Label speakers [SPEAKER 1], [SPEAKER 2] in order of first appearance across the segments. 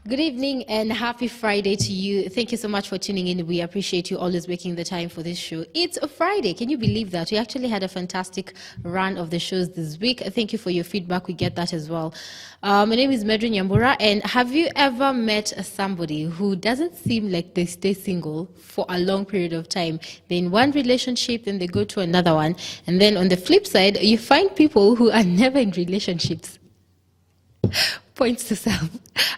[SPEAKER 1] Good evening and happy Friday to you. Thank you so much for tuning in. We appreciate you always making the time for this show. It's a Friday. Can you believe that? We actually had a fantastic run of the shows this week. Thank you for your feedback. We get that as well. My name is Medrin Nyambura, and have you ever met somebody who doesn't seem like they stay single for a long period of time? They're in one relationship, then they go to another one. And then on the flip side, you find people who are never in relationships. Points to self.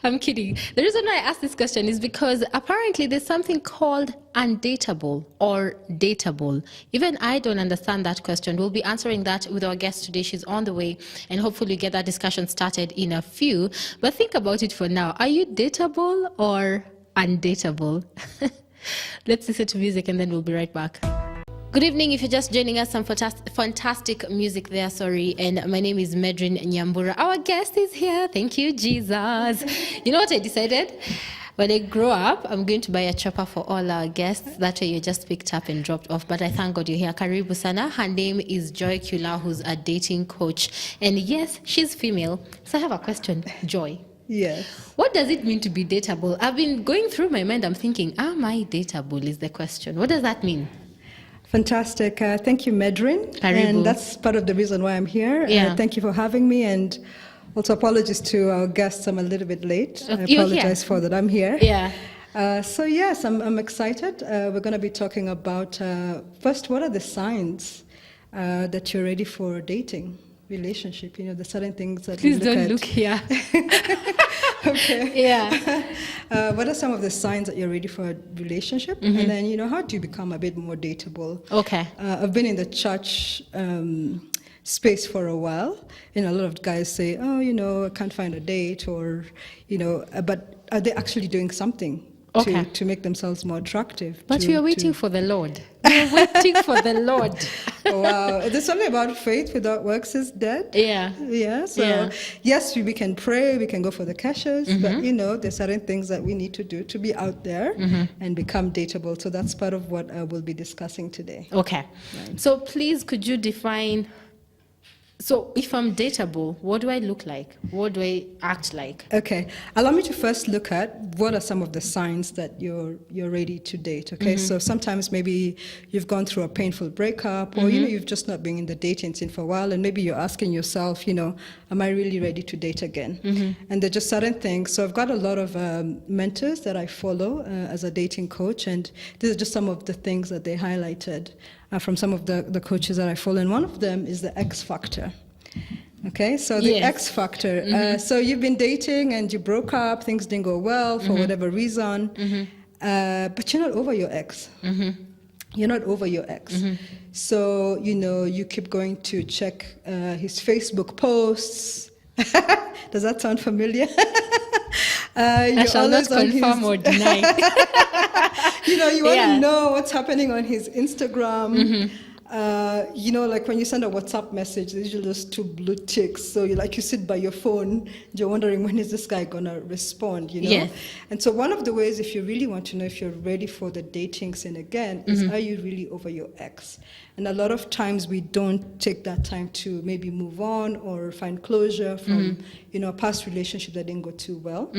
[SPEAKER 1] I'm kidding. The reason why I asked this question is because apparently there's something called undateable or dateable. Even I don't understand that question. We'll be answering that with our guest today. She's on the way, and hopefully get that discussion started in a few. But think about it for now. Are you dateable or undateable? Let's listen to music and then we'll be right back. Good evening. If you're just joining us, some fantastic music there, and my name is Medrin Nyambura. Our guest is here. Thank you, Jesus. You know what I decided? When I grow up, I'm going to buy a chopper for all our guests. That way you just picked up and dropped off. But I thank God you're here. Karibu Sana. Her name is Joy Kula, who's a dating coach. And yes, she's female. So I have a question, Joy.
[SPEAKER 2] Yes.
[SPEAKER 1] What does it mean to be dateable? I've been going through my mind. I'm thinking, am I dateable is the question. What does that mean?
[SPEAKER 2] Fantastic. Thank you, Medrin.
[SPEAKER 1] Karibu.
[SPEAKER 2] And that's part of the reason why I'm here.
[SPEAKER 1] Yeah.
[SPEAKER 2] Thank you for having me. And also apologies to our guests. I'm a little bit late. I
[SPEAKER 1] You're
[SPEAKER 2] apologize for that. I'm here.
[SPEAKER 1] Yeah.
[SPEAKER 2] So yes, I'm excited. We're going to be talking about, first, what are the signs that you're ready for dating, relationship? You know, the certain things that
[SPEAKER 1] Please
[SPEAKER 2] you look
[SPEAKER 1] don't
[SPEAKER 2] at.
[SPEAKER 1] look here.
[SPEAKER 2] Okay.
[SPEAKER 1] Yeah.
[SPEAKER 2] What are some of the signs that you're ready for a relationship? Mm-hmm. And then, you know, how do you become a bit more dateable?
[SPEAKER 1] Okay.
[SPEAKER 2] I've been in the church space for a while. You know, a lot of guys say, oh, you know, I can't find a date, or, you know, but are they actually doing something to make themselves more attractive?
[SPEAKER 1] But we are waiting for the Lord. We are waiting for the Lord.
[SPEAKER 2] Wow. There's something about faith without works is dead.
[SPEAKER 1] Yeah.
[SPEAKER 2] Yeah. So, yes, we can pray, we can go for the cashes, but, you know, there's certain things that we need to do to be out there and become dateable. So that's part of what we'll be discussing today.
[SPEAKER 1] Okay. Right. So please, could you define... So if I'm dateable, what do I look like? What do I act like?
[SPEAKER 2] Okay. Allow me to first look at what are some of the signs that you're ready to date, okay? So sometimes maybe you've gone through a painful breakup, or, you know, you've just not been in the dating scene for a while, and maybe you're asking yourself, you know, am I really ready to date again? And there are just certain things. So I've got a lot of mentors that I follow as a dating coach, and these are just some of the things that they highlighted from some of the coaches that I follow. And one of them is the X factor. Okay, so the X factor. So you've been dating and you broke up, things didn't go well for whatever reason, but you're not over your ex. You're not over your ex. So, you know, you keep going to check his Facebook posts. Does that sound familiar?
[SPEAKER 1] I shall not confirm or deny.
[SPEAKER 2] You know, you want to know what's happening on his Instagram. You know, like when you send a WhatsApp message, there's usually just two blue ticks. So you sit by your phone, you're wondering, when is this guy gonna respond, you know?
[SPEAKER 1] Yes.
[SPEAKER 2] And so one of the ways, if you really want to know if you're ready for the dating scene again, is, are you really over your ex? And a lot of times we don't take that time to maybe move on or find closure from, you know, a past relationship that didn't go too well.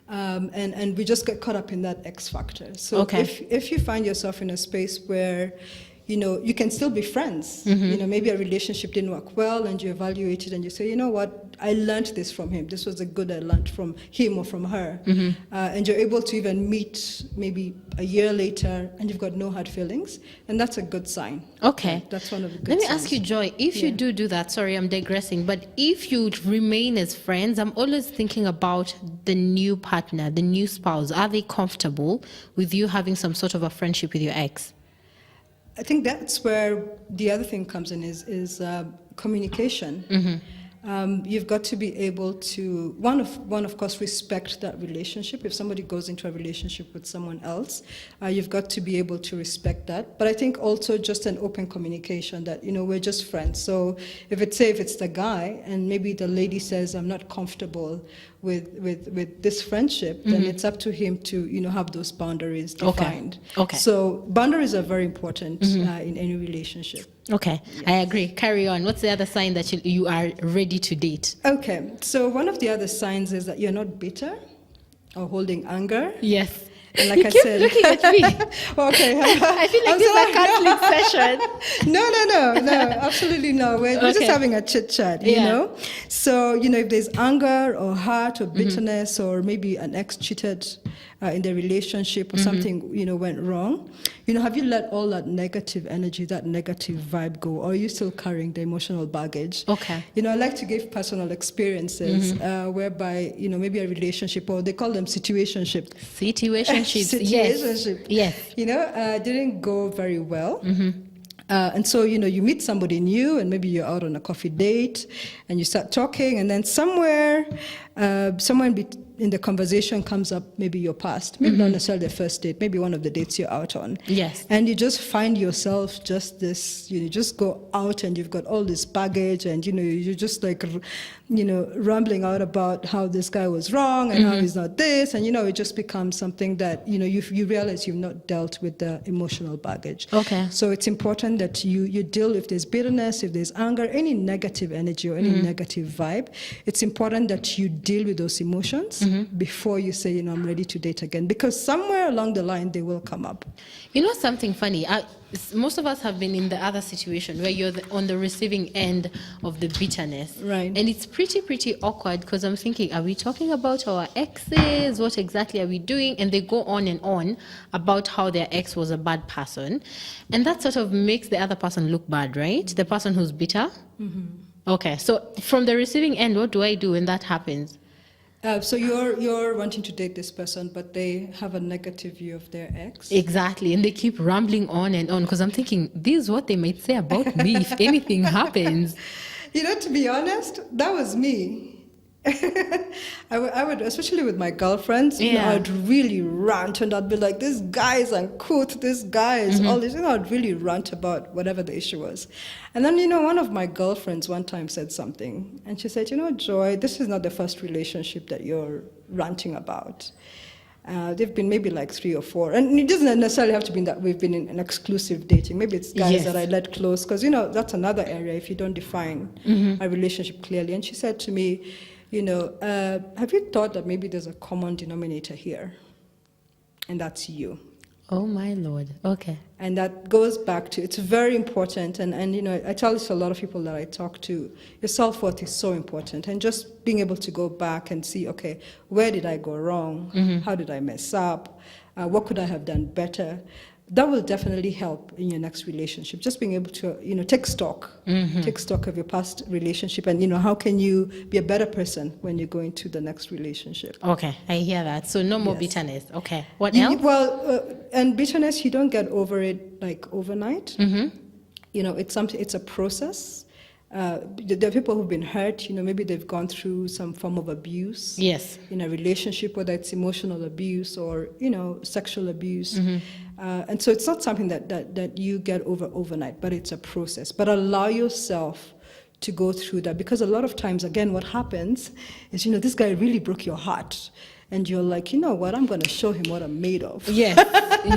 [SPEAKER 2] And we just get caught up in that X factor. So if you find yourself in a space where, you know, you can still be friends. You know, maybe a relationship didn't work well, and you evaluate it and you say, you know what, I learned this from him. This was the good I learned from him or from her. And you're able to even meet maybe a year later and you've got no hard feelings. And that's a good sign.
[SPEAKER 1] Okay.
[SPEAKER 2] That's one of the good
[SPEAKER 1] signs. Let me
[SPEAKER 2] signs.
[SPEAKER 1] ask you, Joy, if you do that, sorry, I'm digressing, but if you remain as friends, I'm always thinking about the new partner, the new spouse. Are they comfortable with you having some sort of a friendship with your ex?
[SPEAKER 2] I think that's where the other thing comes in is communication. You've got to be able to, one of course, respect that relationship. If somebody goes into a relationship with someone else, you've got to be able to respect that. But I think also just an open communication that, we're just friends. So if it's the guy and maybe the lady says, I'm not comfortable with this friendship, then it's up to him to, have those boundaries defined.
[SPEAKER 1] Okay.
[SPEAKER 2] So boundaries are very important in any relationship.
[SPEAKER 1] Okay, yes. I agree. Carry on. What's the other sign that you are ready to date?
[SPEAKER 2] Okay, so one of the other signs is that you're not bitter or holding anger.
[SPEAKER 1] Yes.
[SPEAKER 2] And like
[SPEAKER 1] you keep looking at me.
[SPEAKER 2] Okay.
[SPEAKER 1] I feel like this is a counseling session.
[SPEAKER 2] No, absolutely no. We're just having a chit chat, you know? So, if there's anger or hurt or bitterness or maybe an ex cheated in the relationship or something, went wrong, have you let all that negative energy, that negative vibe go, or are you still carrying the emotional baggage?
[SPEAKER 1] Okay.
[SPEAKER 2] I like to give personal experiences whereby, maybe a relationship, or they call them situationships.
[SPEAKER 1] Situationship. Yes.
[SPEAKER 2] Didn't go very well. And so, you meet somebody new and maybe you're out on a coffee date and you start talking, and then somewhere in the conversation comes up maybe your past, maybe not necessarily the first date, maybe one of the dates you're out on.
[SPEAKER 1] Yes.
[SPEAKER 2] And you just find yourself just this, you just go out and you've got all this baggage and, you're just like, rambling out about how this guy was wrong and how he's not this. And, it just becomes something that, you realize you've not dealt with the emotional baggage.
[SPEAKER 1] Okay.
[SPEAKER 2] So it's important that you deal, if there's bitterness, if there's anger, any negative energy or any negative vibe, it's important that you deal with those emotions before you say, I'm ready to date again, because somewhere along the line they will come up.
[SPEAKER 1] Something funny, most of us have been in the other situation where you're on the receiving end of the bitterness,
[SPEAKER 2] right?
[SPEAKER 1] And it's pretty awkward, because I'm thinking, are we talking about our exes? What exactly are we doing? And they go on and on about how their ex was a bad person, and that sort of makes the other person look bad, right? The person who's bitter. Okay, so from the receiving end, what do I do when that happens?
[SPEAKER 2] So you're wanting to date this person, but they have a negative view of their ex?
[SPEAKER 1] Exactly, and they keep rambling on and on, because I'm thinking, this is what they might say about me if anything happens.
[SPEAKER 2] To be honest, that was me. I would, especially with my girlfriends, I'd really rant, and I'd be like, this guy is uncouth, this guy is all this, I'd really rant about whatever the issue was. And then, one of my girlfriends one time said something, and she said, Joy, this is not the first relationship that you're ranting about. They've been maybe like 3 or 4, and it doesn't necessarily have to be that we've been in an exclusive dating. Maybe it's guys that I let close, because that's another area if you don't define a relationship clearly. And she said to me, have you thought that maybe there's a common denominator here, and that's you?
[SPEAKER 1] Oh my Lord. Okay.
[SPEAKER 2] And that goes back to, it's very important, and I tell this to a lot of people that I talk to, your self-worth is so important, and just being able to go back and see, okay, where did I go wrong? How did I mess up? What could I have done better? That will definitely help in your next relationship. Just being able to, take stock of your past relationship, and how can you be a better person when you go into the next relationship.
[SPEAKER 1] Okay, I hear that. So no more bitterness. Okay, what else?
[SPEAKER 2] And bitterness, you don't get over it like overnight. It's a process. There are people who've been hurt, maybe they've gone through some form of abuse.
[SPEAKER 1] Yes.
[SPEAKER 2] In a relationship, whether it's emotional abuse or, sexual abuse. And so it's not something that you get over overnight, but it's a process. But allow yourself to go through that, because a lot of times, again, what happens is, this guy really broke your heart. And you're like, what? I'm going to show him what I'm made of.
[SPEAKER 1] Yes,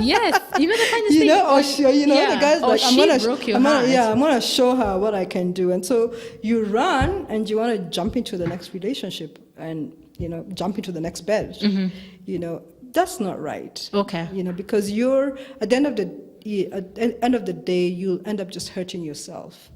[SPEAKER 1] yes. The kind of thing.
[SPEAKER 2] The guy's like, I'm going to show her what I can do. And so you run and you want to jump into the next relationship and, jump into the next bed. That's not right.
[SPEAKER 1] Okay.
[SPEAKER 2] Because you're, at the end of the day, you'll end up just hurting yourself.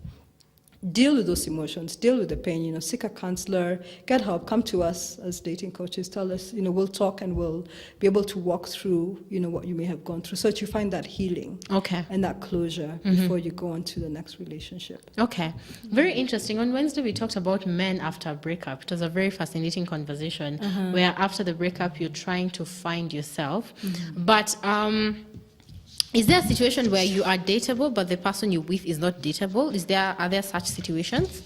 [SPEAKER 2] Deal with those emotions, deal with the pain, seek a counselor, get help, come to us as dating coaches, tell us, we'll talk and we'll be able to walk through, what you may have gone through, so that you find that healing.
[SPEAKER 1] Okay.
[SPEAKER 2] And that closure before you go on to the next relationship.
[SPEAKER 1] Okay. Very interesting. On Wednesday, we talked about men after a breakup. It was a very fascinating conversation where after the breakup, you're trying to find yourself. But Is there a situation where you are dateable, but the person you're with is not dateable? Are there such situations?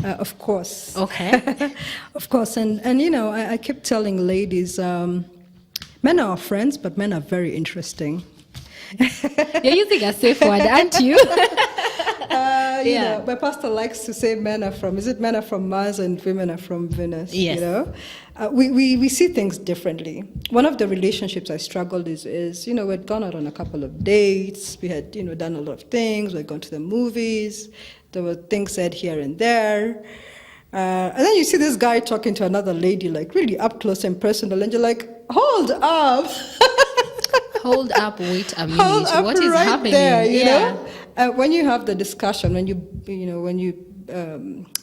[SPEAKER 2] Of course.
[SPEAKER 1] Okay.
[SPEAKER 2] Of course. And you know, I keep telling ladies, men are our friends, but men are very interesting.
[SPEAKER 1] You're using a safe word, aren't you?
[SPEAKER 2] You know, my pastor likes to say men are from Mars and women are from Venus.
[SPEAKER 1] Yes.
[SPEAKER 2] You know, we see things differently. One of the relationships I struggled is, you know, we'd gone out on a couple of dates. We had, you know, done a lot of things. We'd gone to the movies. There were things said here and there. And then you see this guy talking to another lady, like really up close and personal, and you're like, hold up.
[SPEAKER 1] Hold up, wait a minute.
[SPEAKER 2] Hold up,
[SPEAKER 1] what is
[SPEAKER 2] right
[SPEAKER 1] happening?
[SPEAKER 2] there, you know? When you have the discussion, when you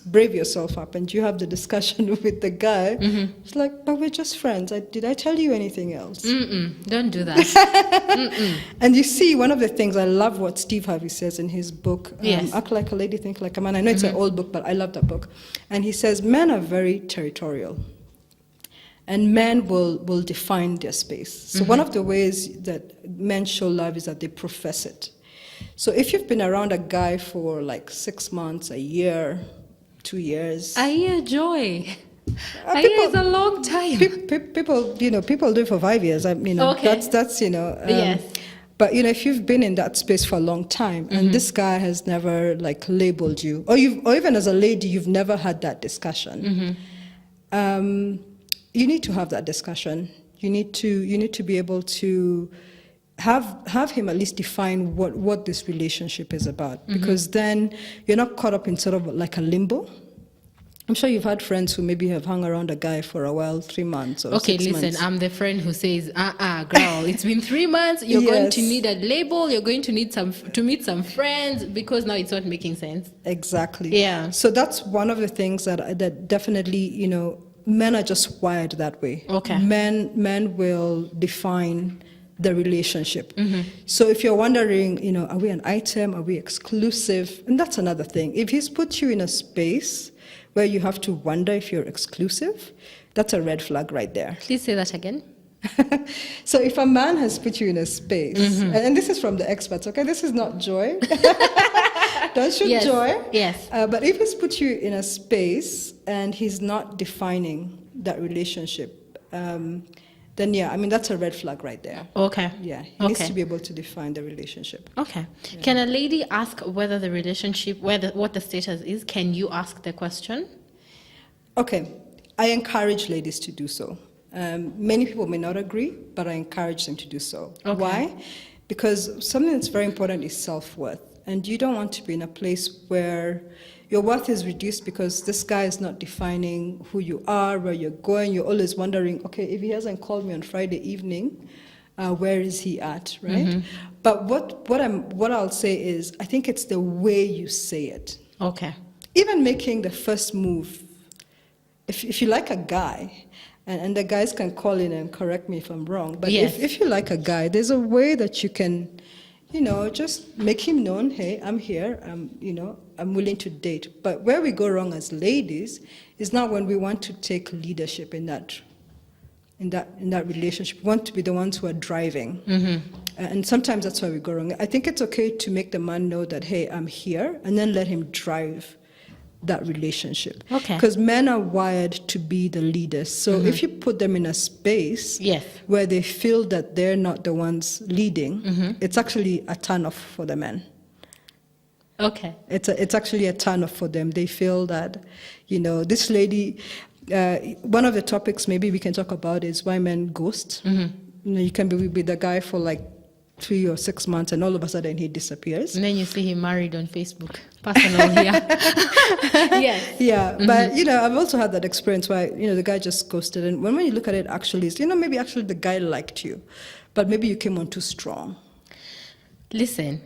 [SPEAKER 2] brave yourself up and you have the discussion with the guy, it's like, but we're just friends. Did I tell you anything else?
[SPEAKER 1] Don't do that.
[SPEAKER 2] And you see, one of the things, I love what Steve Harvey says in his book,
[SPEAKER 1] Yes.
[SPEAKER 2] Act Like a Lady, Think Like a Man. I know it's an old book, but I love that book. And he says, men are very territorial. And men will define their space. So one of the ways that men show love is that they profess it. So if you've been around a guy for like 6 months, a year, 2 years.
[SPEAKER 1] A year, Joy. A year is a long time.
[SPEAKER 2] People, you know, people do it for 5 years.
[SPEAKER 1] Okay.
[SPEAKER 2] That's you know.
[SPEAKER 1] Yes.
[SPEAKER 2] But you know, if you've been in that space for a long time, and this guy has never like labeled you, or even as a lady, you've never had that discussion. You need to have that discussion. You need to be able to have him at least define what this relationship is about, because then you're not caught up in sort of like a limbo. I'm sure you've had friends who maybe have hung around a guy for a while, 3 months or 6 months.
[SPEAKER 1] Listen, I'm the friend who says, girl, it's been 3 months, you're going to need a label, you're going to need to meet some friends, because now it's not making sense.
[SPEAKER 2] Exactly.
[SPEAKER 1] Yeah.
[SPEAKER 2] So that's one of the things that definitely, you know, men are just wired that way.
[SPEAKER 1] Okay.
[SPEAKER 2] Men will define the relationship. So if you're wondering, you know, are we an item? Are we exclusive? And that's another thing. If he's put you in a space where you have to wonder if you're exclusive, that's a red flag right there.
[SPEAKER 1] Please say that again.
[SPEAKER 2] So if a man has put you in a space, and this is from the experts, okay? This is not Joy. Don't shoot Joy.
[SPEAKER 1] Yes.
[SPEAKER 2] But if he's put you in a space and he's not defining that relationship, then yeah, I mean, that's a red flag right there.
[SPEAKER 1] Okay.
[SPEAKER 2] Yeah, he needs to be able to define the relationship.
[SPEAKER 1] Okay. Yeah. Can a lady ask whether the relationship, what the status is? Can you ask the question?
[SPEAKER 2] Okay. I encourage ladies to do so. Many people may not agree, but I encourage them to do so.
[SPEAKER 1] Okay.
[SPEAKER 2] Why? Because something that's very important is self-worth. And you don't want to be in a place where your worth is reduced because this guy is not defining who you are, where you're going. You're always wondering, okay, if he hasn't called me on Friday evening, where is he at, right? But what I'll say is, I think it's the way you say it.
[SPEAKER 1] Okay.
[SPEAKER 2] Even making the first move. If you like a guy, and the guys can call in and correct me if I'm wrong, but if you like a guy, there's a way that you can, you know, just make him known, hey, I'm here, I'm willing to date. But where we go wrong as ladies is not when we want to take leadership in that relationship. We want to be the ones who are driving. And sometimes that's why we go wrong. I think it's okay to make the man know that, hey, I'm here, and then let him drive that relationship.
[SPEAKER 1] Okay.
[SPEAKER 2] Because men are wired to be the leaders. So if you put them in a space where they feel that they're not the ones leading, it's actually a turn-off for the men.
[SPEAKER 1] Okay.
[SPEAKER 2] It's actually a turn-off for them. They feel that, you know, this lady, one of the topics maybe we can talk about is why men ghost. You know, you can be with the guy for like 3 or 6 months and all of a sudden he disappears.
[SPEAKER 1] And then you see him married on Facebook. Personal here. Yes.
[SPEAKER 2] Yeah, but you know, I've also had that experience where, you know, the guy just ghosted, and when you look at it, actually, you know, maybe actually the guy liked you, but maybe you came on too strong.
[SPEAKER 1] Listen,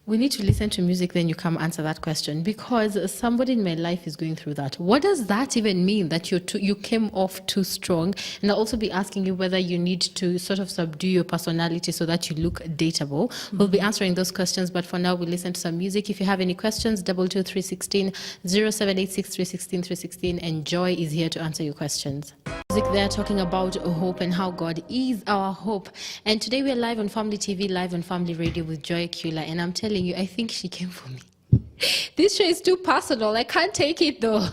[SPEAKER 1] we need to listen to music, then you come answer that question, because somebody in my life is going through that. What does that even mean, that you came off too strong? And I'll also be asking you whether you need to sort of subdue your personality so that you look dateable. We'll be answering those questions, but for now, we'll listen to some music. If you have any questions, 22316 0786 316 316, and Joy is here to answer your questions. music there, talking about hope and how God is our hope. And today we are live on Family TV, live on Family Radio with Youre. And I'm telling you, I think she came for me. This show is too personal. I can't take it though.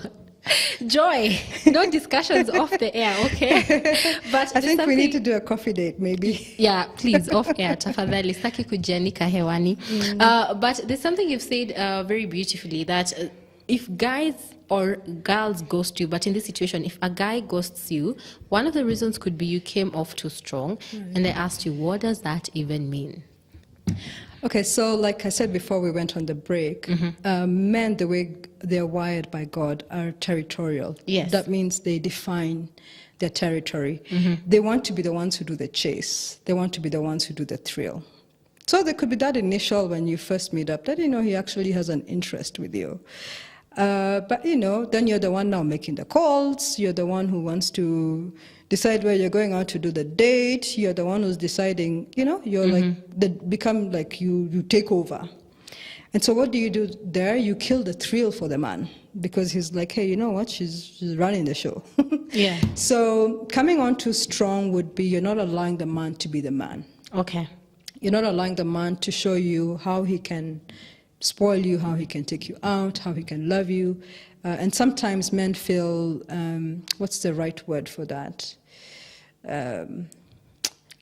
[SPEAKER 1] Joy, no discussions off the air, okay? But
[SPEAKER 2] I think we need to do a coffee date, maybe.
[SPEAKER 1] Yeah, please, off air, tafadhali. Sitaki kujianika hewani. But there's something you've said very beautifully, that if guys or girls ghost you, but in this situation, if a guy ghosts you, one of the reasons could be you came off too strong, and they asked you, what does that even mean?
[SPEAKER 2] Okay, so like I said before we went on the break, men, the way they're wired by God, are territorial.
[SPEAKER 1] Yes.
[SPEAKER 2] That means they define their territory. They want to be the ones who do the chase. They want to be the ones who do the thrill. So there could be that initial when you first meet up that, he actually has an interest with you. But, then you're the one now making the calls. You're the one who wants to decide where you're going out to do the date. You're the one who's deciding, you're become like you take over. And so what do you do there? You kill the thrill for the man because he's like, hey, you know what? She's running the show.
[SPEAKER 1] Yeah.
[SPEAKER 2] So coming on too strong would be you're not allowing the man to be the man.
[SPEAKER 1] Okay.
[SPEAKER 2] You're not allowing the man to show you how he can spoil you, how he can take you out, how he can love you. And sometimes men feel, what's the right word for that?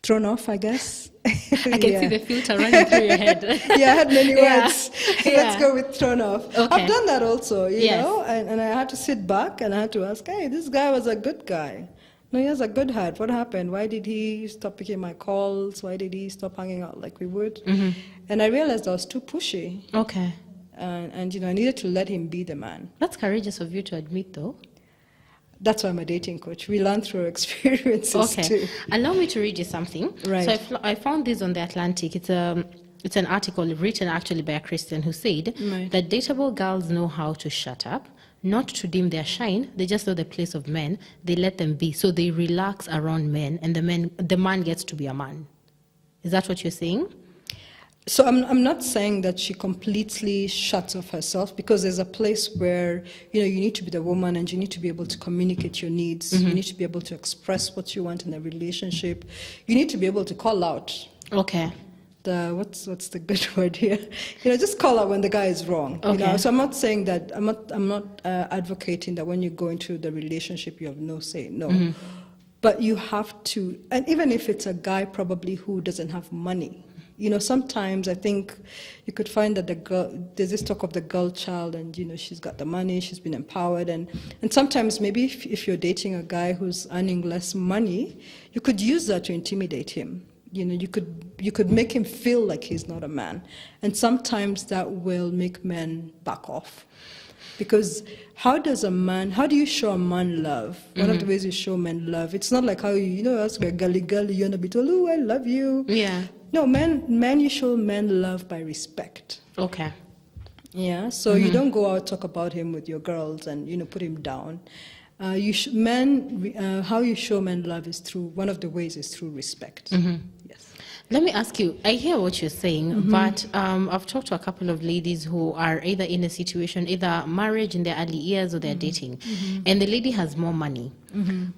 [SPEAKER 2] Thrown off, I guess.
[SPEAKER 1] I can see the filter running through your head.
[SPEAKER 2] Yeah, I had many words. Let's go with thrown off.
[SPEAKER 1] Okay.
[SPEAKER 2] I've done that also, you
[SPEAKER 1] Yes.
[SPEAKER 2] know, and I had to sit back and I had to ask, hey, this guy was a good guy. No, he has a good heart. What happened? Why did he stop picking my calls? Why did he stop hanging out like we would? And I realized I was too pushy.
[SPEAKER 1] Okay.
[SPEAKER 2] And I needed to let him be the man.
[SPEAKER 1] That's courageous of you to admit, though.
[SPEAKER 2] That's why I'm a dating coach. We learn through our experiences too.
[SPEAKER 1] Allow me to read you something.
[SPEAKER 2] Right.
[SPEAKER 1] So I found this on The Atlantic. It's an article written actually by a Christian who said that dateable girls know how to shut up, not to dim their shine. They just know the place of men. They let them be. So they relax around men, and the man gets to be a man. Is that what you're saying?
[SPEAKER 2] So I'm not saying that she completely shuts off herself, because there's a place where you need to be the woman and you need to be able to communicate your needs. You need to be able to express what you want in a relationship. You need to be able to call out.
[SPEAKER 1] Okay.
[SPEAKER 2] What's the good word here? Just call out when the guy is wrong.
[SPEAKER 1] Okay.
[SPEAKER 2] So I'm not saying that I'm not advocating that when you go into the relationship you have no say. No. But you have to, and even if it's a guy probably who doesn't have money. Sometimes I think you could find that there's this talk of the girl child, and she's got the money, she's been empowered, and sometimes maybe if you're dating a guy who's earning less money, you could use that to intimidate him. You could make him feel like he's not a man, and sometimes that will make men back off. Because how do you show a man love? One of the ways you show men love, it's not like how ask a gully, you want to be told, oh, I love you.
[SPEAKER 1] Yeah.
[SPEAKER 2] No, you show men love by respect.
[SPEAKER 1] Okay.
[SPEAKER 2] Yeah, so you don't go out talk about him with your girls and put him down. How you show men love is one of the ways is through respect. Yes.
[SPEAKER 1] Let me ask you, I hear what you're saying, but I've talked to a couple of ladies who are either in a situation, either marriage in their early years or they're dating, and the lady has more money.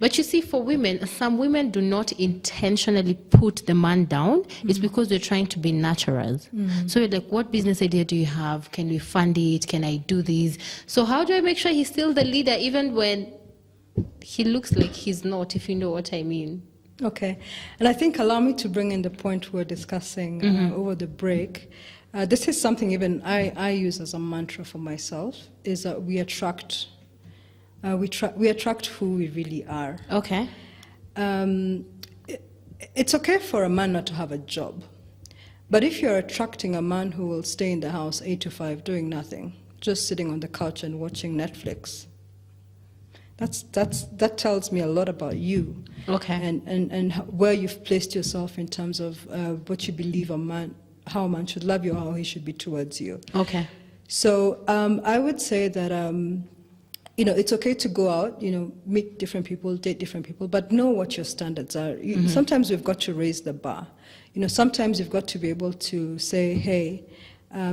[SPEAKER 1] But you see, for women, some women do not intentionally put the man down. It's because they're trying to be naturals. So you're like, what business idea do you have? Can we fund it? Can I do this? So how do I make sure he's still the leader even when he looks like he's not, if you know what I mean?
[SPEAKER 2] Okay. And I think allow me to bring in the point we're discussing over the break. This is something even I use as a mantra for myself, is that we attract who we really are.
[SPEAKER 1] Okay.
[SPEAKER 2] It's okay for a man not to have a job. But if you're attracting a man who will stay in the house 8 to 5 doing nothing, just sitting on the couch and watching Netflix, that tells me a lot about you.
[SPEAKER 1] Okay.
[SPEAKER 2] And where you've placed yourself in terms of what you believe how a man should love you, how he should be towards you.
[SPEAKER 1] Okay.
[SPEAKER 2] So I would say that it's okay to go out, meet different people, date different people, but know what your standards are. Sometimes we've got to raise the bar. Sometimes you've got to be able to say, hey,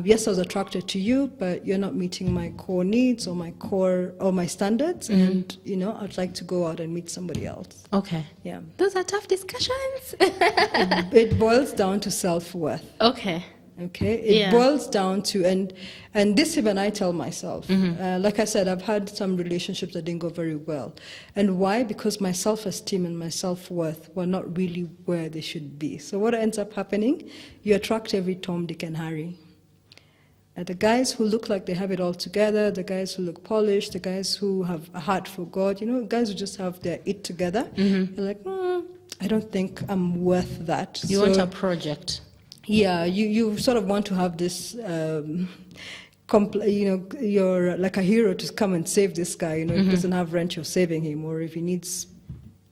[SPEAKER 2] yes, I was attracted to you, but you're not meeting my core needs or my standards, and I'd like to go out and meet somebody else.
[SPEAKER 1] Okay.
[SPEAKER 2] Yeah.
[SPEAKER 1] Those are tough discussions.
[SPEAKER 2] It boils down to self-worth.
[SPEAKER 1] Okay.
[SPEAKER 2] Okay, it boils down to, and this even I tell myself, like I said, I've had some relationships that didn't go very well. And why? Because my self-esteem and my self-worth were not really where they should be. So what ends up happening, you attract every Tom, Dick, and Harry. The guys who look like they have it all together, the guys who look polished, the guys who have a heart for God, guys who just have their it together, you're like, I don't think I'm worth that.
[SPEAKER 1] You want a project.
[SPEAKER 2] Yeah, you sort of want to have this, you're like a hero to come and save this guy. If he doesn't have rent, you're saving him, or if he needs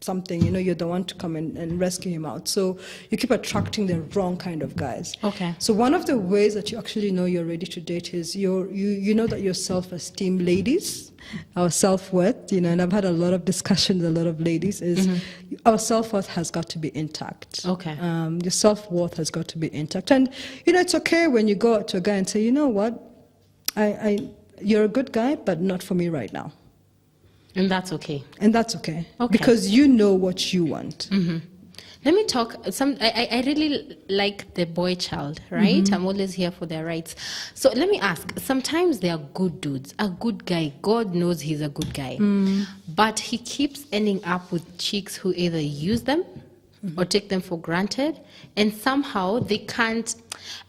[SPEAKER 2] something, you're the one to come and rescue him out. So you keep attracting the wrong kind of guys.
[SPEAKER 1] Okay.
[SPEAKER 2] So one of the ways that you actually know you're ready to date is you know that your self-esteem, ladies, our self-worth, and I've had a lot of discussions with a lot of ladies, is our self-worth has got to be intact.
[SPEAKER 1] Okay.
[SPEAKER 2] Your self-worth has got to be intact. And, it's okay when you go out to a guy and say, you know what, you're a good guy, but not for me right now.
[SPEAKER 1] And that's okay.
[SPEAKER 2] And that's okay.
[SPEAKER 1] Okay.
[SPEAKER 2] Because you know what you want.
[SPEAKER 1] Let me talk. I really like the boy child, right? I'm always here for their rights. So let me ask. Sometimes they are good dudes, a good guy. God knows he's a good guy, but he keeps ending up with chicks who either use them or take them for granted, and somehow they can't.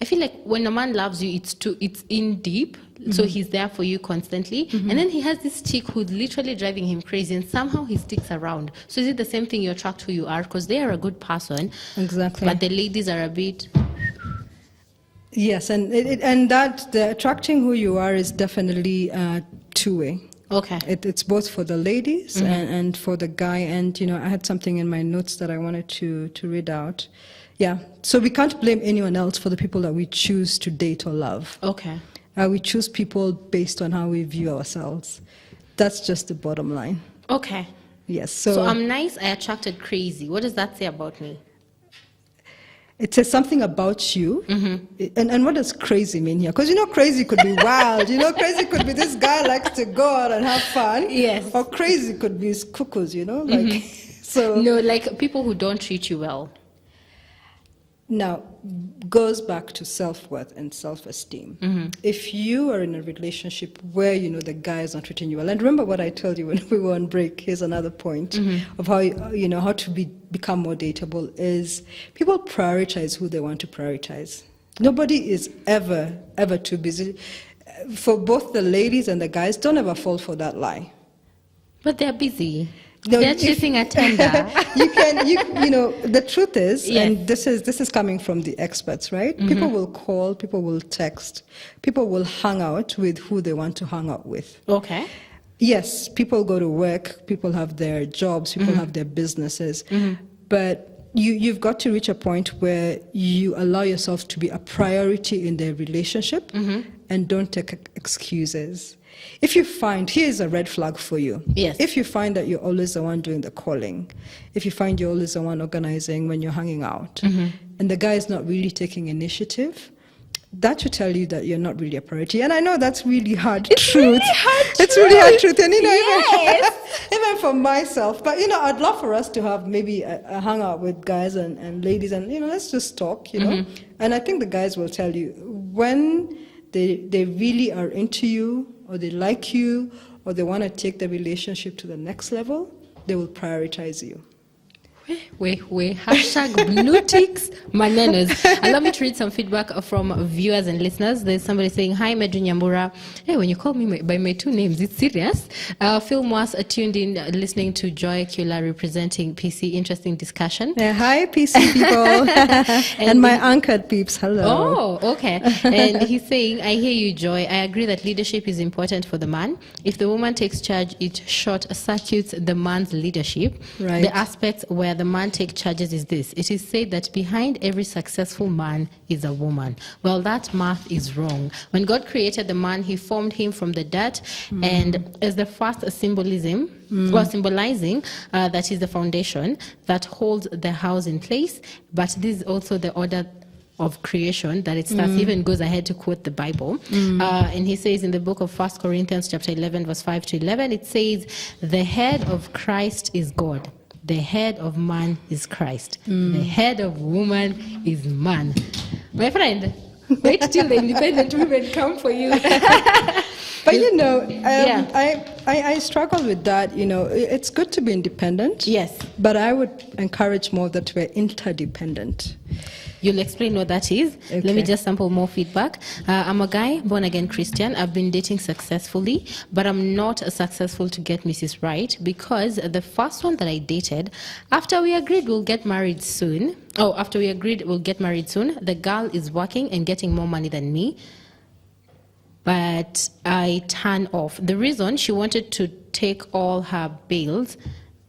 [SPEAKER 1] I feel like when a man loves you, it's in deep. So he's there for you constantly. And then he has this chick who's literally driving him crazy, and somehow he sticks around. So is it the same thing? You attract who you are because they are a good person.
[SPEAKER 2] Exactly.
[SPEAKER 1] But the ladies are a bit...
[SPEAKER 2] Yes, and that the attracting who you are is definitely two-way.
[SPEAKER 1] Okay.
[SPEAKER 2] It's both for the ladies and for the guy. And, I had something in my notes that I wanted to read out. Yeah. So we can't blame anyone else for the people that we choose to date or love.
[SPEAKER 1] Okay.
[SPEAKER 2] We choose people based on how we view ourselves. That's just the bottom line.
[SPEAKER 1] Okay.
[SPEAKER 2] Yes.
[SPEAKER 1] So I'm nice, I attracted crazy. What does that say about me?
[SPEAKER 2] It says something about you. And what does crazy mean here? Because, crazy could be wild. Crazy could be this guy likes to go out and have fun.
[SPEAKER 1] Yes.
[SPEAKER 2] Or crazy could be cuckoos, So
[SPEAKER 1] no, like people who don't treat you well.
[SPEAKER 2] Now, goes back to self-worth and self-esteem. If you are in a relationship where, the guy is not treating you well, and remember what I told you when we were on break, here's another point of how, how to become more dateable, is people prioritize who they want to prioritize. Nobody is ever too busy. For both the ladies and the guys, don't ever fall for that lie.
[SPEAKER 1] But they're busy.
[SPEAKER 2] No,
[SPEAKER 1] they're chasing a tender.
[SPEAKER 2] The truth is,
[SPEAKER 1] yes.
[SPEAKER 2] and this is coming from the experts, right? People will call, people will text, people will hang out with who they want to hang out with.
[SPEAKER 1] Okay.
[SPEAKER 2] Yes, people go to work, people have their jobs, people have their businesses, but you've got to reach a point where you allow yourself to be a priority in their relationship and don't take excuses. If you find, here's a red flag for you.
[SPEAKER 1] Yes.
[SPEAKER 2] If you find that you're always the one doing the calling, if you find you're always the one organizing when you're hanging out, and the guy is not really taking initiative, that should tell you that you're not really a priority. And I know that's really hard truth.
[SPEAKER 1] Really hard truth.
[SPEAKER 2] It's really hard truth. And,
[SPEAKER 1] yes.
[SPEAKER 2] even for myself. But, I'd love for us to have maybe a hangout with guys and ladies and, let's just talk, And I think the guys will tell you when they really are into you, or they like you, or they want to take the relationship to the next level, they will prioritize you.
[SPEAKER 1] Wait. Hashtag blue ticks manenos. Allow me to read some feedback from viewers and listeners. There's somebody saying, hi, Medru Nyambura. Hey, when you call me by my two names, it's serious. Phil Moss tuned in, listening to Joy Kula representing PC. Interesting discussion.
[SPEAKER 2] Hi, PC people. and my anchored peeps. Hello.
[SPEAKER 1] Oh, okay. And he's saying, I hear you, Joy. I agree that leadership is important for the man. If the woman takes charge, it short circuits the man's leadership.
[SPEAKER 2] Right.
[SPEAKER 1] The aspects where the man take charges is this. It is said that behind every successful man is a woman. Well, that math is wrong. When God created the man, he formed him from the dirt, and as the first symbolizing that is the foundation that holds the house in place, but this is also the order of creation that it starts. He even goes ahead to quote the Bible. And he says in the book of 1 Corinthians chapter 11, verse 5 to 11, it says, the head of Christ is God. The head of man is Christ. The head of woman is man. My friend, wait till the independent women come for you.
[SPEAKER 2] But I struggle with that. It's good to be independent.
[SPEAKER 1] Yes.
[SPEAKER 2] But I would encourage more that we're interdependent.
[SPEAKER 1] You'll explain what that is.
[SPEAKER 2] Okay.
[SPEAKER 1] Let me just sample more feedback. I'm a guy, born again Christian. I've been dating successfully, but I'm not successful to get Mrs. Right because the first one that I dated, after we agreed we'll get married soon. The girl is working and getting more money than me, but I turn off. The reason, she wanted to take all her bills.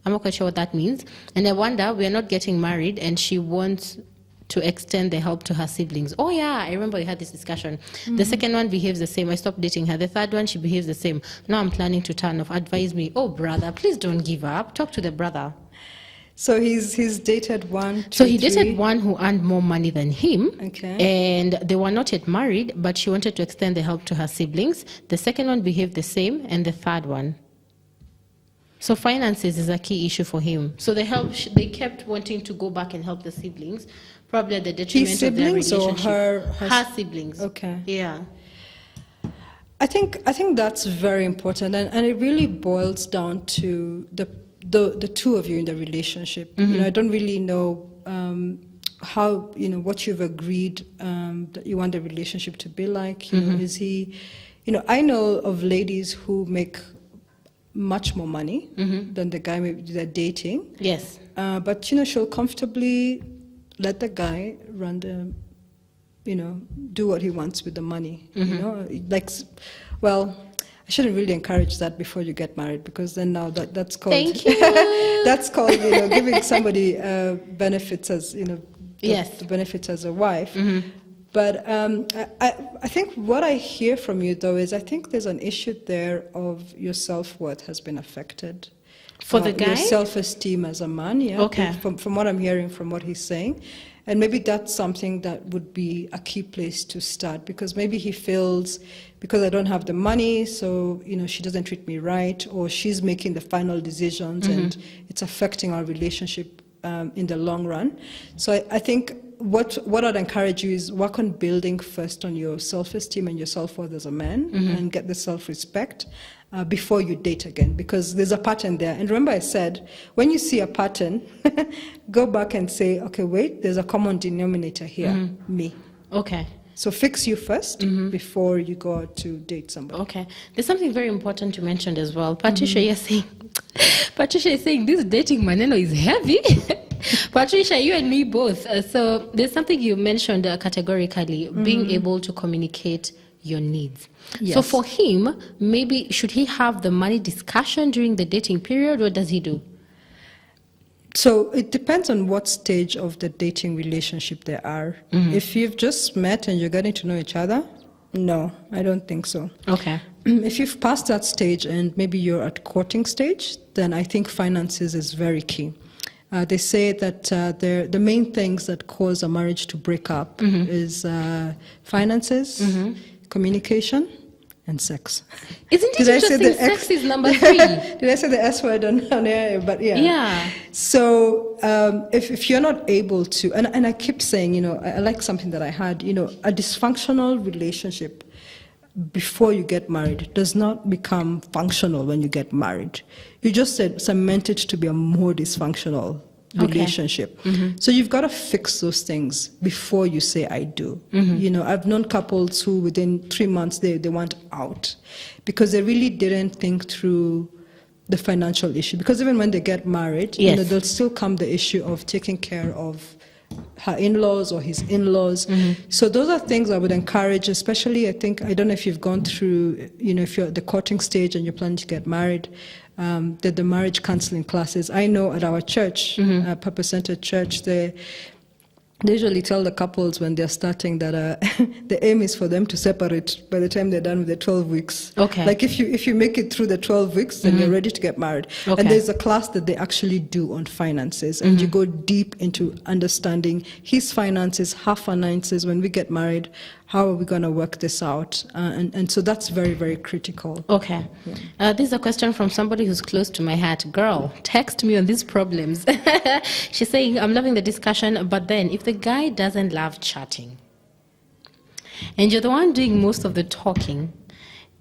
[SPEAKER 1] I'm not quite sure what that means. And I wonder, we're not getting married and she wants to extend the help to her siblings. Oh yeah, I remember we had this discussion. The second one behaves the same. I stopped dating her. The third one, she behaves the same. Now I'm planning to turn off. Advise me. Oh brother, please don't give up. Talk to the brother.
[SPEAKER 2] So he's dated one, two,
[SPEAKER 1] So he
[SPEAKER 2] three.
[SPEAKER 1] dated one who earned more money than him.
[SPEAKER 2] Okay.
[SPEAKER 1] And they were not yet married, but she wanted to extend the help to her siblings. The second one behaved the same, and the third one. So finances is a key issue for him. So they kept wanting to go back and help the siblings, probably at the detriment of their relationship.
[SPEAKER 2] Or
[SPEAKER 1] her siblings.
[SPEAKER 2] Okay.
[SPEAKER 1] Yeah.
[SPEAKER 2] I think that's very important, and it really boils down to the two of you in the relationship. I don't really know how what you've agreed that you want the relationship to be like. Is he? I know of ladies who make much more money than the guy maybe they're dating. Yes. But she'll comfortably let the guy run the, do what he wants with the money. I shouldn't really encourage that before you get married, because then now that's called. Thank you. That's called giving somebody benefits as the benefits as a wife. But I think what I hear from you, though, is I think there's an issue there of your self-worth has been affected.
[SPEAKER 1] For the guy?
[SPEAKER 2] Your self-esteem as a man, yeah.
[SPEAKER 1] Okay.
[SPEAKER 2] From what I'm hearing, from what he's saying. And maybe that's something that would be a key place to start, because maybe he feels, because I don't have the money, so, she doesn't treat me right, or she's making the final decisions and it's affecting our relationship in the long run. So I think what I'd encourage you is work on building first on your self-esteem and your self-worth as a man, and get the self-respect before you date again, because there's a pattern there. And remember I said, when you see a pattern, go back and say, okay, wait, there's a common denominator here, me. Okay. So fix you first before you go out to date somebody.
[SPEAKER 1] Okay. There's something very important you mentioned as well. Patricia, you're saying, Patricia is saying this dating maneno is heavy. Patricia, you and me both. So there's something you mentioned categorically, being able to communicate your needs. Yes. So for him, maybe should he have the money discussion during the dating period? What does he do?
[SPEAKER 2] So it depends on what stage of the dating relationship they are. If you've just met and you're getting to know each other, no, I don't think so. Okay. If you've passed that stage and maybe you're at courting stage, then I think finances is very key. They say that the main things that cause a marriage to break up is finances, communication, and sex.
[SPEAKER 1] Isn't it interesting? Sex is number 3.
[SPEAKER 2] Did I say the S word on air? But yeah. Yeah. So if you're not able to, and I keep saying, I like something that I had, a dysfunctional relationship before you get married does not become functional when you get married. You just cement it to be a more dysfunctional relationship. So you've got to fix those things before you say I do. I've known couples who within 3 months they want out because they really didn't think through the financial issue. Because even when they get married, there'll still come the issue of taking care of her in-laws or his in-laws. So those are things I would encourage, especially I don't know if you've gone through, if you're at the courting stage and you're planning to get married, the marriage counseling classes. I know at our church, Purpose Center Church, they usually tell the couples when they're starting that the aim is for them to separate by the time they're done with the 12 weeks.
[SPEAKER 1] Okay.
[SPEAKER 2] Like if you make it through the 12 weeks, then you're ready to get married.
[SPEAKER 1] Okay.
[SPEAKER 2] And there's a class that they actually do on finances, and you go deep into understanding his finances, her finances. When we get married, how are we going to work this out? And so that's very, very critical.
[SPEAKER 1] Okay. Yeah. This is a question from somebody who's close to my heart. Girl, text me on these problems. She's saying, I'm loving the discussion, but then if the guy doesn't love chatting and you're the one doing most of the talking,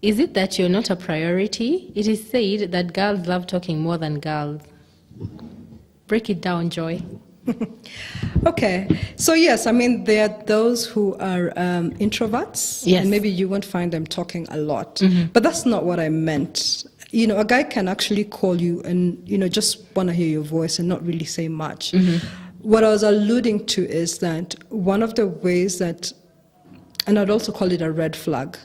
[SPEAKER 1] is it that you're not a priority? It is said that girls love talking more than girls. Break it down, Joy.
[SPEAKER 2] Okay, so yes, I mean, there are those who are introverts,
[SPEAKER 1] yes,
[SPEAKER 2] and maybe you won't find them talking a lot, but that's not what I meant. You know, a guy can actually call you and, you know, just want to hear your voice and not really say much. What I was alluding to is that one of the ways that, and I'd also call it a red flag,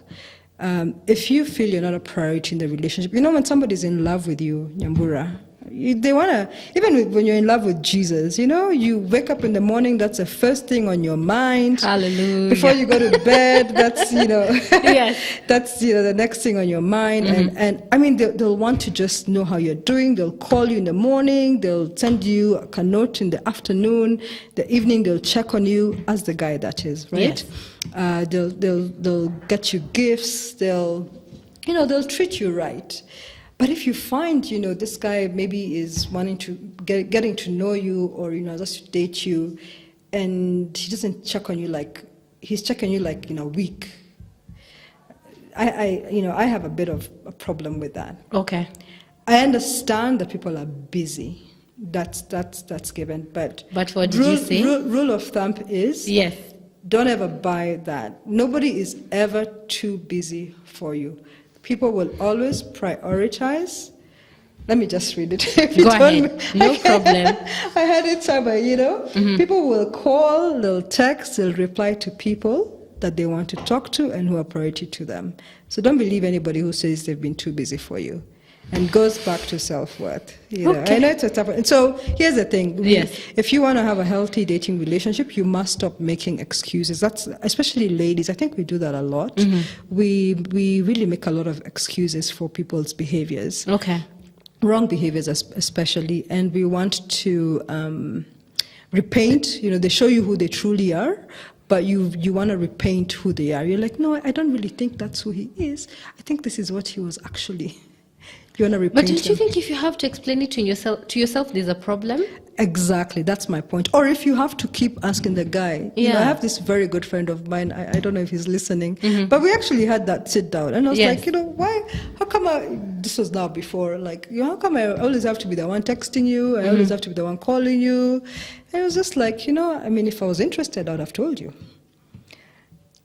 [SPEAKER 2] if you feel you're not a priority in the relationship, you know, when somebody's in love with you, Nyambura, they want to, even when you're in love with Jesus, you know, you wake up in the morning, that's the first thing on your mind.
[SPEAKER 1] Hallelujah.
[SPEAKER 2] Before you go to bed, that's, you know,
[SPEAKER 1] yes,
[SPEAKER 2] that's, you know, the next thing on your mind. And I mean, they'll want to just know how you're doing. They'll call you in the morning. They'll send you a note in the afternoon. The evening, they'll check on you, as the guy that is, right? Yes. They'll get you gifts. They'll treat you right. But if you find, you know, this guy maybe is wanting to getting to know you, or, you know, just to date you, and he doesn't check on you like, he's checking you like in a week, I have a bit of a problem with that.
[SPEAKER 1] Okay.
[SPEAKER 2] I understand that people are busy. That's given. But
[SPEAKER 1] what did you say?
[SPEAKER 2] Rule of thumb is,
[SPEAKER 1] yes,
[SPEAKER 2] don't ever buy that. Nobody is ever too busy for you. People will always prioritize. Let me just read it.
[SPEAKER 1] Go ahead. No problem.
[SPEAKER 2] I had it somewhere, you know. People will call, they'll text, they'll reply to people that they want to talk to and who are priority to them. So don't believe anybody who says they've been too busy for you. And goes back to self-worth. You know,
[SPEAKER 1] okay.
[SPEAKER 2] I know it's a tough one. And so here's the thing.
[SPEAKER 1] Yes.
[SPEAKER 2] If you want to have a healthy dating relationship, you must stop making excuses. That's, especially ladies, I think we do that a lot. We really make a lot of excuses for people's behaviors.
[SPEAKER 1] Okay.
[SPEAKER 2] Wrong behaviors especially. And we want to repaint, you know, they show you who they truly are, but you want to repaint who they are. You're like, no, I don't really think that's who he is. I think this is what he was actually. You want to repaint
[SPEAKER 1] But don't you think if you have to explain it to yourself, there's a problem?
[SPEAKER 2] Exactly, that's my point. Or if you have to keep asking the guy.
[SPEAKER 1] Yeah.
[SPEAKER 2] You know, I have this very good friend of mine, I don't know if he's listening, but we actually had that sit down. And I was like, you know, how come this was now before, like, you know, how come I always have to be the one texting you? I always have to be the one calling you? And it was just like, you know, I mean, if I was interested, I'd have told you.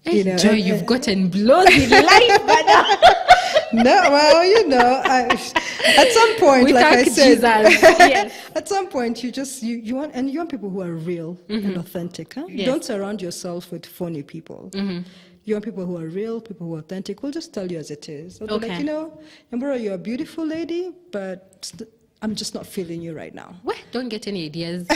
[SPEAKER 1] You know, Joy, you've gotten blown in life, but
[SPEAKER 2] no, well, you know, at some point,
[SPEAKER 1] we
[SPEAKER 2] like I said,
[SPEAKER 1] yes.
[SPEAKER 2] At some point, you want people who are real and authentic. Huh?
[SPEAKER 1] Yes.
[SPEAKER 2] Don't surround yourself with phony people. You want people who are real, people who are authentic. We'll just tell you as it is. They'll be like, you know, Nyambura, you're a beautiful lady, but I'm just not feeling you right now.
[SPEAKER 1] What? Don't get any ideas.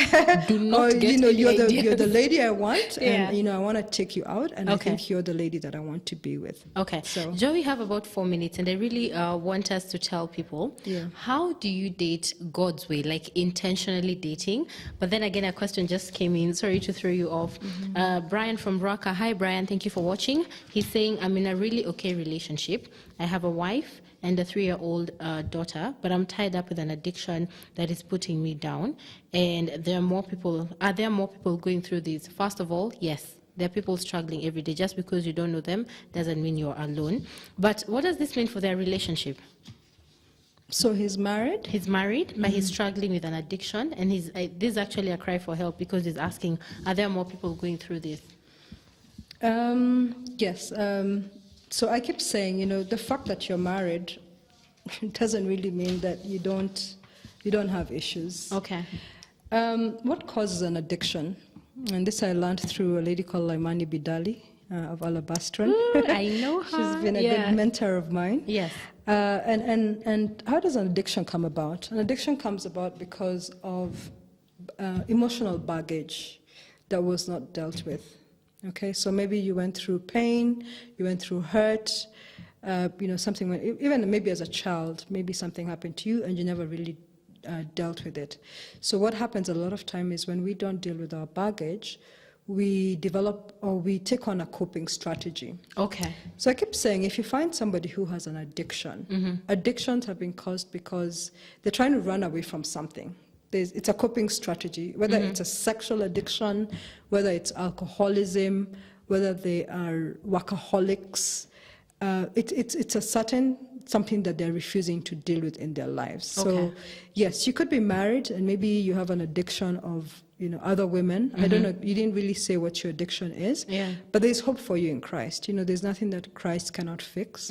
[SPEAKER 1] Do not get
[SPEAKER 2] you know,
[SPEAKER 1] any ideas.
[SPEAKER 2] You're the lady I want,
[SPEAKER 1] Yeah.
[SPEAKER 2] and, you know, I want to take you out, and I think you're the lady that I want to be with.
[SPEAKER 1] Okay. So, Joe, we have about 4 minutes, and I really want us to tell people, how do you date God's way, like intentionally dating? But then again, a question just came in. Sorry to throw you off. Brian from Raqqa. Hi, Brian. Thank you for watching. He's saying, I'm in a really okay relationship. I have a wife and a 3-year-old daughter, but I'm tied up with an addiction that is putting me down. And are there more people going through this? First of all, yes, there are people struggling every day. Just because you don't know them doesn't mean you're alone. But what does this mean for their relationship?
[SPEAKER 2] So he's married?
[SPEAKER 1] He's married, but he's struggling with an addiction. And this is actually a cry for help, because he's asking, are there more people going through this?
[SPEAKER 2] Yes. So I keep saying, you know, the fact that you're married doesn't really mean that you don't have issues.
[SPEAKER 1] Okay.
[SPEAKER 2] What causes an addiction? And this I learned through a lady called Laimani Bidali of Alabastron.
[SPEAKER 1] Ooh, I know her.
[SPEAKER 2] She's been a good mentor of mine.
[SPEAKER 1] Yes.
[SPEAKER 2] And how does an addiction come about? An addiction comes about because of emotional baggage that was not dealt with. Okay, so maybe you went through pain, you went through hurt, something, even maybe as a child, maybe something happened to you and you never really dealt with it. So what happens a lot of time is when we don't deal with our baggage, we develop or we take on a coping strategy.
[SPEAKER 1] Okay.
[SPEAKER 2] So I keep saying, if you find somebody who has an addiction, addictions have been caused because they're trying to run away from something. It's a coping strategy, whether it's a sexual addiction, whether it's alcoholism, whether they are workaholics. It's a certain something that they're refusing to deal with in their lives. So yes, you could be married and maybe you have an addiction of other women. I don't know, you didn't really say what your addiction is, but there's hope for you in Christ. There's nothing that Christ cannot fix.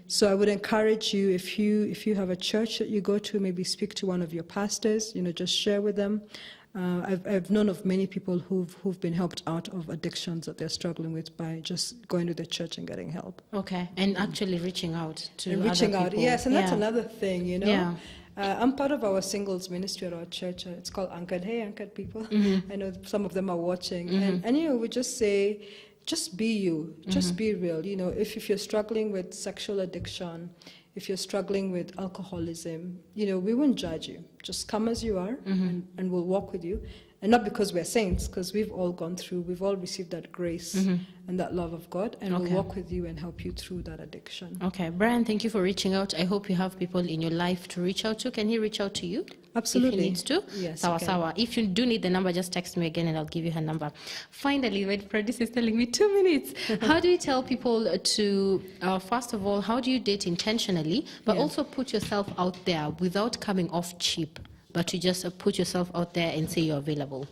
[SPEAKER 2] So I would encourage you, if you have a church that you go to, maybe speak to one of your pastors, just share with them. I've known of many people who've been helped out of addictions that they're struggling with by just going to the church and getting help.
[SPEAKER 1] Okay, and actually reaching out to other people.
[SPEAKER 2] Yes, and that's another thing, Yeah. I'm part of our singles ministry at our church. It's called Anchored. Hey, Anchored people. I know some of them are watching. And we just say, just be you. Just be real. If you're struggling with sexual addiction, if you're struggling with alcoholism, we won't judge you. Just come as you are, and we'll walk with you. And not because we're saints, because we've all gone through, we've all received that grace and that love of God, and we'll walk with you and help you through that addiction. Okay,
[SPEAKER 1] Brian, thank you for reaching out. I hope you have people in your life to reach out to. Can he reach out to you?
[SPEAKER 2] Absolutely.
[SPEAKER 1] If he needs to?
[SPEAKER 2] Yes.
[SPEAKER 1] Sawa. If you do need the number, just text me again and I'll give you her number. Finally, my producer is telling me 2 minutes. How do you tell people to, first of all, how do you date intentionally, but also put yourself out there without coming off cheap? But you just put yourself out there and say you're available.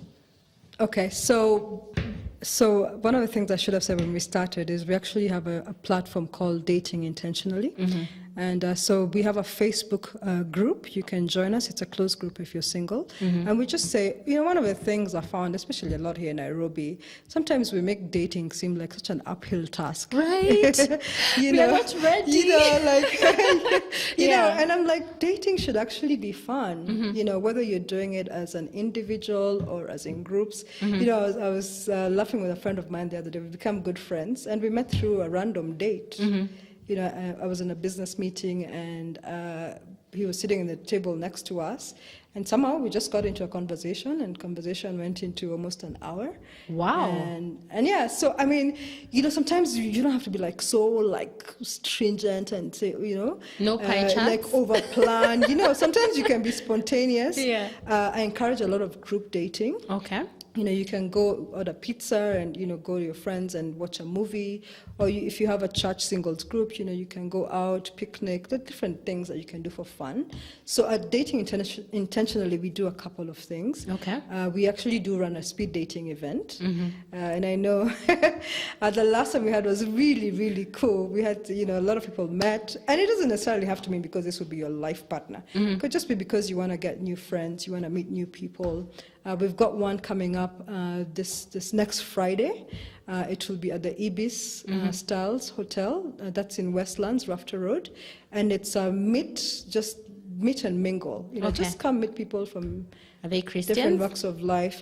[SPEAKER 2] Okay, so one of the things I should have said when we started is we actually have a platform called Dating Intentionally. And so we have a Facebook group. You can join us. It's a closed group if you're single. And we just say, one of the things I found, especially a lot here in Nairobi, sometimes we make dating seem like such an uphill task.
[SPEAKER 1] Right. We are not ready.
[SPEAKER 2] And I'm like, dating should actually be fun. Whether you're doing it as an individual or as in groups. I was laughing with a friend of mine the other day. We become good friends, and we met through a random date. I was in a business meeting and he was sitting at the table next to us, and somehow we just got into a conversation, and conversation went into almost an hour.
[SPEAKER 1] Wow.
[SPEAKER 2] And yeah, so I mean, sometimes you don't have to be so stringent and say,
[SPEAKER 1] no pie charts,
[SPEAKER 2] over plan. Sometimes you can be spontaneous.
[SPEAKER 1] Yeah.
[SPEAKER 2] I encourage a lot of group dating.
[SPEAKER 1] Okay.
[SPEAKER 2] You can go order pizza and, go to your friends and watch a movie. Or if you have a church singles group, you can go out, picnic. There are different things that you can do for fun. So at Dating Intentionally, we do a couple of things.
[SPEAKER 1] Okay.
[SPEAKER 2] We actually do run a speed dating event. And I know the last time we had was really, really cool. We had, a lot of people met. And it doesn't necessarily have to mean because this would be your life partner. It could just be because you want to get new friends, you want to meet new people. We've got one coming up this next Friday. It will be at the Ibis Styles Hotel. That's in Westlands, Rafter Road. And it's just meet and mingle. Just come meet people from
[SPEAKER 1] Are they Christians?
[SPEAKER 2] Different walks of life.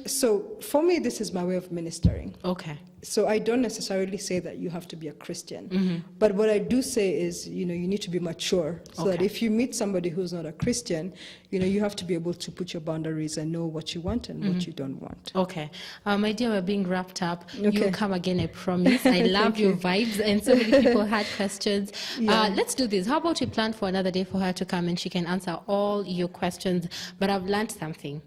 [SPEAKER 2] So for me, this is my way of ministering.
[SPEAKER 1] Okay.
[SPEAKER 2] So I don't necessarily say that you have to be a Christian. But what I do say is, you need to be mature. So that if you meet somebody who's not a Christian, you have to be able to put your boundaries and know what you want and what you don't want.
[SPEAKER 1] Okay. My dear, we're being wrapped up. You'll come again, I promise. I love your vibes, and so many people had questions. Let's do this. How about we plan for another day for her to come and she can answer all your questions? But I've learned something.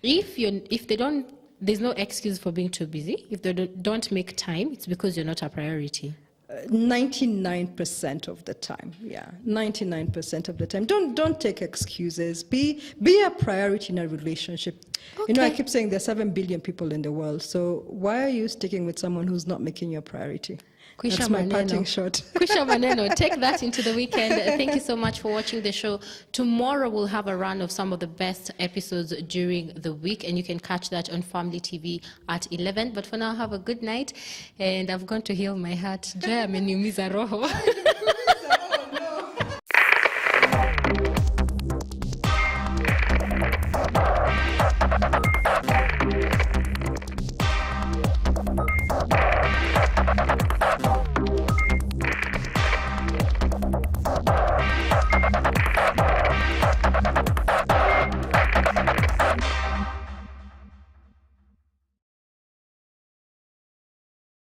[SPEAKER 1] If they don't, there's no excuse for being too busy. If they don't make time, it's because you're not a priority.
[SPEAKER 2] 99% of the time, 99% of the time. Don't take excuses. Be a priority in a relationship.
[SPEAKER 1] Okay.
[SPEAKER 2] I keep saying there's 7 billion people in the world. So why are you sticking with someone who's not making you a priority? That's my parting shot.
[SPEAKER 1] Kwisha Maneno, take that into the weekend. Thank you so much for watching the show. Tomorrow we'll have a run of some of the best episodes during the week, and you can catch that on Family TV at 11. But for now, have a good night, and I've gone to heal my heart. Jaya ameniumiza roho.